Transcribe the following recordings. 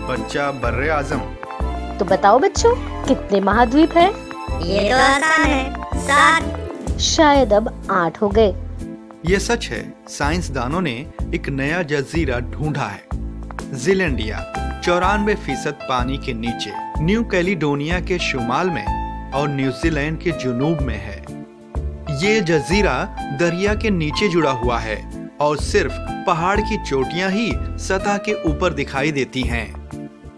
बच्चा बर्रे आजम। तो बताओ बच्चों, कितने महाद्वीप हैं? ये तो आसान है, 7। शायद अब 8 हो गए। ये सच है, साइंसदानों ने एक नया जजीरा ढूंढा है। ज़ीलैंडिया 94% पानी के नीचे न्यू कैलिडोनिया के शुमाल में और न्यूजीलैंड के जुनूब में है। ये जजीरा दरिया के नीचे जुड़ा हुआ है और सिर्फ पहाड़ की चोटियां ही सतह के ऊपर दिखाई देती हैं।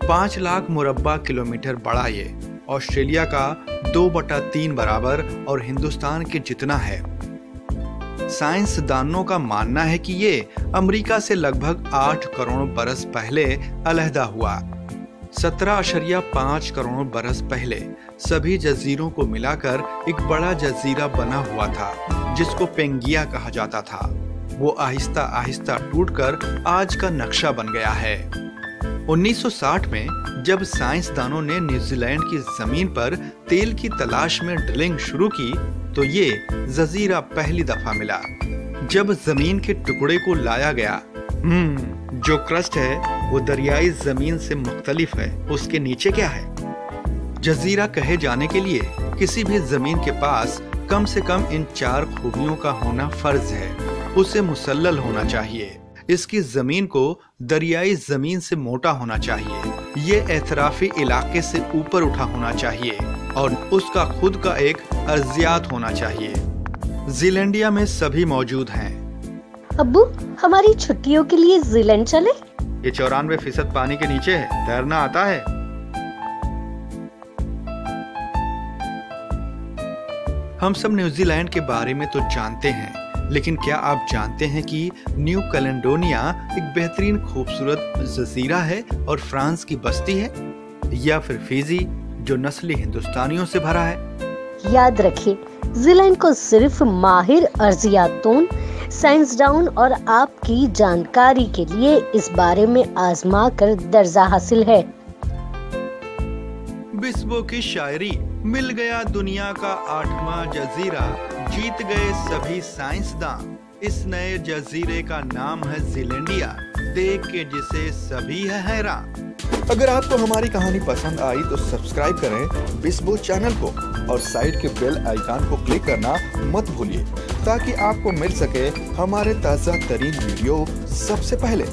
5 लाख मुरब्बा किलोमीटर बड़ा ये ऑस्ट्रेलिया का 2/3 बराबर और हिंदुस्तान के जितना है। साइंसदानों का मानना है कि ये अमेरिका से लगभग 8 करोड़ बरस पहले अलहदा हुआ। 17.5 करोड़ बरस पहले सभी जजीरों को मिलाकर एक बड़ा जजीरा बना हुआ था, जिसको पेंगिया कहा जाता था। वो आहिस्ता आहिस्ता टूटकर आज का नक्शा बन गया है। 1960 में जब साइंसदानों ने न्यूजीलैंड की जमीन पर तेल की तलाश में ड्रिलिंग शुरू की तो ये जजीरा पहली दफा मिला। जब जमीन के टुकड़े को लाया गया, जो क्रस्ट है वो दरियाई जमीन से मुख्तलिफ है। उसके नीचे क्या है? जजीरा कहे जाने के लिए किसी भी जमीन के पास कम से कम इन 4 खूबियों का होना फर्ज है। उसे मुसल्सल होना चाहिए, इसकी जमीन को दरियाई जमीन से मोटा होना चाहिए, ये एतराफी इलाके से ऊपर उठा होना चाहिए और उसका खुद का एक अर्जियात होना चाहिए। ज़ीलैंडिया में सभी मौजूद हैं। अब्बू, हमारी छुट्टियों के लिए ज़ीलैंड चले? ये 94% पानी के नीचे है, तैरना आता है। हम सब न्यूजीलैंड के बारे में तो जानते हैं, लेकिन क्या आप जानते हैं कि न्यू कैलेडोनिया एक बेहतरीन खूबसूरत जजीरा है और फ्रांस की बस्ती है, या फिर फिजी जो नस्ली हिंदुस्तानियों से भरा है। याद रखिए, ज़ीलैंड को सिर्फ माहिर अर्जियातून, साइंसदान और आपकी जानकारी के लिए इस बारे में आजमा कर दर्जा हासिल है। बिस्बो की शायरी, मिल गया दुनिया का 8वां जजीरा, जीत गए सभी साइंसदान। इस नए जजीरे का नाम है ज़ीलैंडिया, देख के जिसे सभी है हैरान। अगर आपको हमारी कहानी पसंद आई तो सब्सक्राइब करें बिस्बो चैनल को और साइड के बेल आइकन को क्लिक करना मत भूलिए, ताकि आपको मिल सके हमारे ताज़ा तरीन वीडियो सबसे पहले।